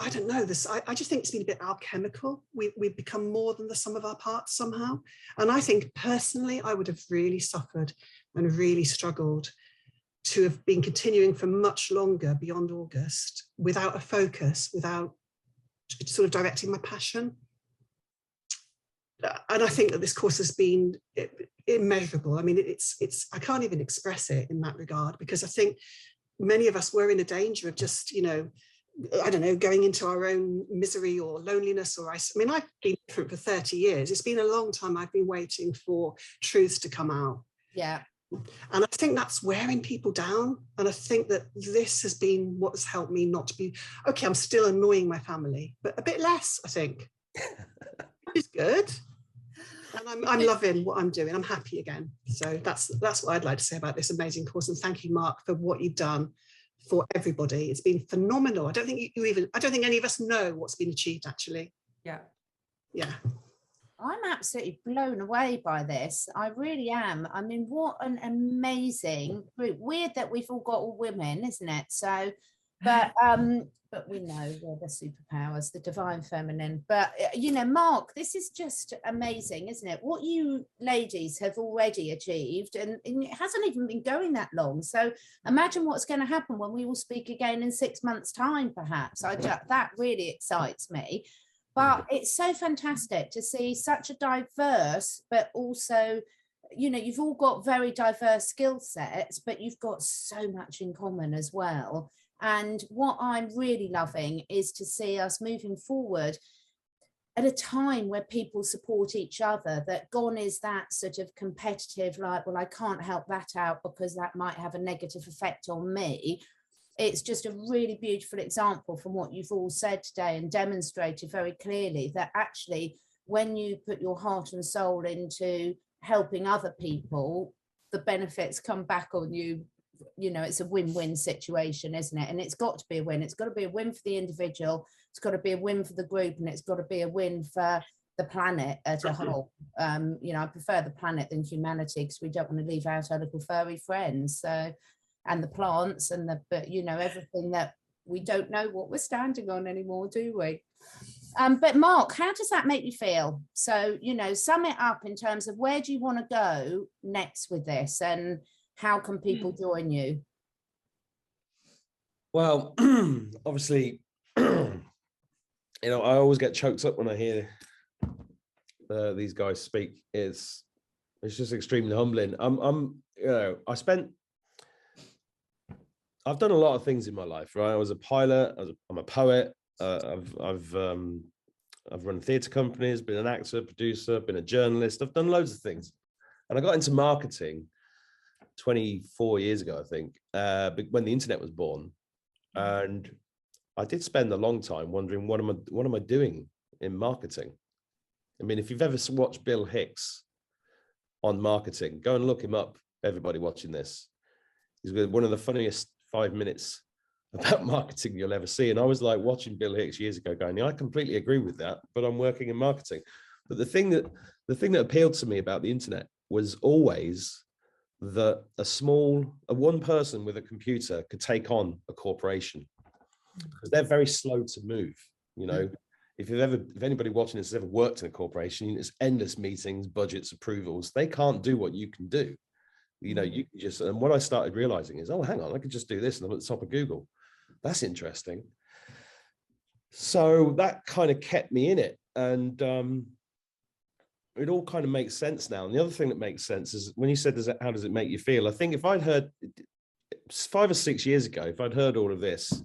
I don't know this. I just think it's been a bit alchemical. We've become more than the sum of our parts somehow. And I think personally, I would have really suffered and really struggled to have been continuing for much longer beyond August without a focus, without sort of directing my passion. And I think that this course has been immeasurable. I mean, it's I can't even express it in that regard, because I think many of us were in a danger of just, you know, I don't know, going into our own misery or loneliness or I mean, I've been different for 30 years. It's been a long time I've been waiting for truths to come out. Yeah. And I think that's wearing people down. And I think that this has been what has helped me not to be, okay, I'm still annoying my family, but a bit less, I think. It's good. And I'm loving what I'm doing. I'm happy again. So that's what I'd like to say about this amazing course. And thank you, Mark, for what you've done for everybody. It's been phenomenal. I don't think I don't think any of us know what's been achieved, actually. Yeah. Yeah. I'm absolutely blown away by this. I really am. I mean, what an amazing group. Weird that we've all got all women, isn't it? So, but we know we're the superpowers, the divine feminine. But, you know, Mark, this is just amazing, isn't it? What you ladies have already achieved, and it hasn't even been going that long. So imagine what's going to happen when we will speak again in 6 months' time, perhaps. That really excites me. But it's so fantastic to see such a diverse, but also, you know, you've all got very diverse skill sets, but you've got so much in common as well. And what I'm really loving is to see us moving forward at a time where people support each other, that gone is that sort of competitive, like, well, I can't help that out because that might have a negative effect on me. It's just a really beautiful example from what you've all said today and demonstrated very clearly that actually when you put your heart and soul into helping other people, the benefits come back on you. You know, it's a win-win situation, isn't it? And it's got to be a win. It's got to be a win for the individual. It's got to be a win for the group, and it's got to be a win for the planet as a whole. You know, I prefer the planet than humanity because we don't want to leave out our little furry friends. So, and the plants and but you know, everything that we don't know what we're standing on anymore, do we? But Mark, how does that make you feel? So, you know, sum it up in terms of where do you want to go next with this, and how can people join you? Well, obviously, you know, I always get choked up when I hear these guys speak. It's just extremely humbling. You know, I've done a lot of things in my life, right? I was a pilot. I'm a poet. I've run theatre companies, been an actor, producer, been a journalist. I've done loads of things, and I got into marketing 24 years ago, I think, when the internet was born. And I did spend a long time wondering, what am I doing in marketing? I mean, if you've ever watched Bill Hicks on marketing, go and look him up, everybody watching this. He's one of the funniest 5 minutes about marketing you'll ever see. And I was like watching Bill Hicks years ago going, yeah, I completely agree with that, but I'm working in marketing. But the thing that appealed to me about the internet was always that a one person with a computer could take on a corporation, because they're very slow to move. You know, if anybody watching this has ever worked in a corporation, it's endless meetings, budgets, approvals. They can't do what you can do. You know, you can just, and what I started realizing is, oh, hang on, I could just do this and I'm at the top of Google. That's interesting. So that kind of kept me in it. And it all kind of makes sense now. And the other thing that makes sense is when you said, how does it make you feel? I think if I'd heard 5 or 6 years ago, if I'd heard all of this,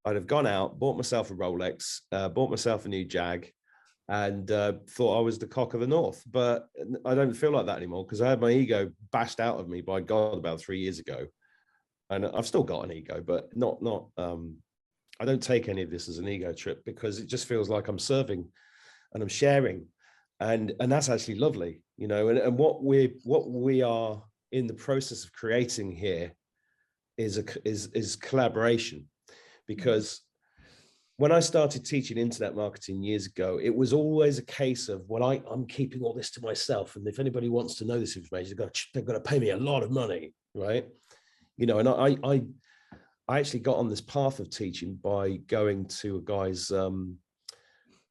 I'd have gone out, bought myself a Rolex, bought myself a new Jag, and thought I was the cock of the North. But I don't feel like that anymore, because I had my ego bashed out of me by God about 3 years ago. And I've still got an ego, but not I don't take any of this as an ego trip, because it just feels like I'm serving and I'm sharing. And that's actually lovely, you know, and what we are in the process of creating here is collaboration. Because when I started teaching internet marketing years ago, it was always a case of, well, I'm keeping all this to myself, and if anybody wants to know this information, they've got to pay me a lot of money, right? You know, and I actually got on this path of teaching by going to a guy's,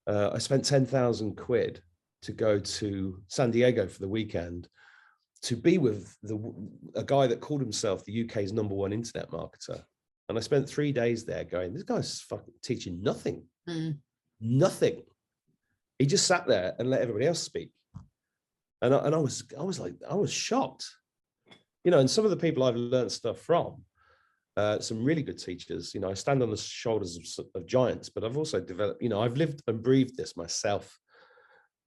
I spent 10,000 quid to go to San Diego for the weekend to be with a guy that called himself the UK's #1 internet marketer. And I spent 3 days there going, this guy's fucking teaching nothing, nothing. He just sat there and let everybody else speak. And I was shocked, you know, and some of the people I've learned stuff from, some really good teachers, you know, I stand on the shoulders of giants, but I've also developed, you know, I've lived and breathed this myself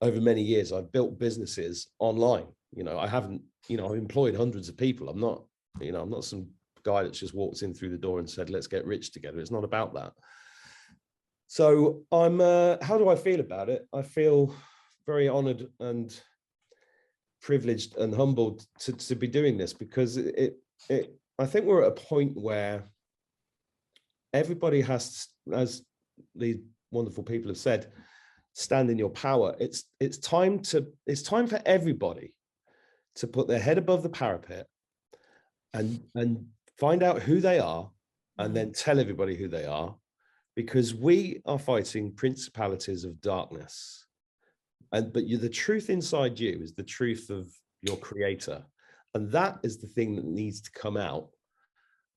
over many years. I've built businesses online, you know, I haven't, you know, I've employed hundreds of people. I'm not, you know, I'm not some guy that's just walked in through the door and said, let's get rich together. It's not about that. So I'm, how do I feel about it? I feel very honored and privileged and humbled to be doing this, because I think we're at a point where everybody has, as these wonderful people have said, stand in your power. It's time for everybody to put their head above the parapet and find out who they are, and then tell everybody who they are, because we are fighting principalities of darkness. But the truth inside you is the truth of your creator. And that is the thing that needs to come out.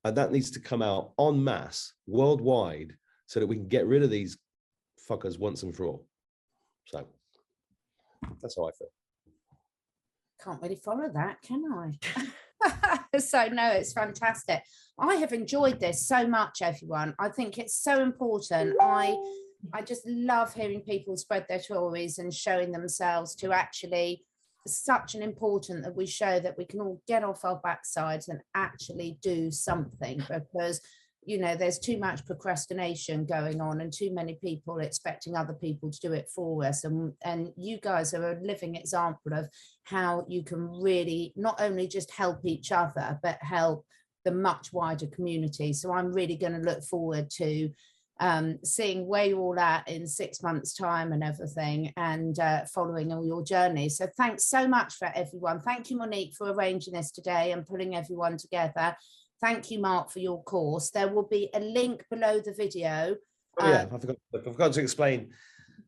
And that needs to come out en masse, worldwide, so that we can get rid of these fuckers once and for all. So that's how I feel. Can't really follow that, can I? So no, it's fantastic. I have enjoyed this so much, everyone. I think it's so important. I just love hearing people spread their stories and showing themselves to actually such an important that we show that we can all get off our backsides and actually do something, because you know there's too much procrastination going on and too many people expecting other people to do it for us, and you guys are a living example of how you can really not only just help each other but help the much wider community. So I'm really going to look forward to seeing where you're all at in 6 months' time and everything, and following all your journey. So thanks so much for everyone. Thank you, Monique, for arranging this today and pulling everyone together. Thank you, Mark, for your course. There will be a link below the video. Oh, yeah, I forgot to explain.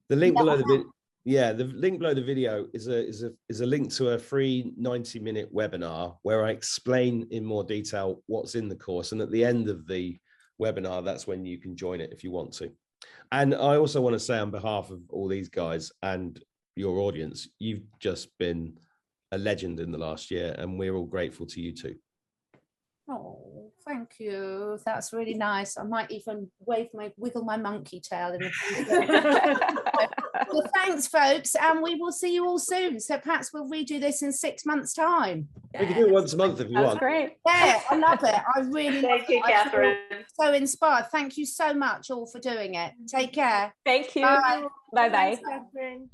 The link below the video. Yeah, the link below the video is a link to a free 90-minute webinar where I explain in more detail what's in the course. And at the end of the webinar, that's when you can join it if you want to. And I also want to say on behalf of all these guys and your audience, you've just been a legend in the last year, and we're all grateful to you too. Oh, thank you. That's really nice. I might even wiggle my monkey tail in the Well, thanks, folks, and we will see you all soon. So perhaps we'll redo this in 6 months' time. We can do it once a month if you want. That's great. Yeah, I love it. I really Thank you, Catherine. So inspired. Thank you so much all for doing it. Take care. Thank you. Bye. Bye-bye. Thanks, Catherine.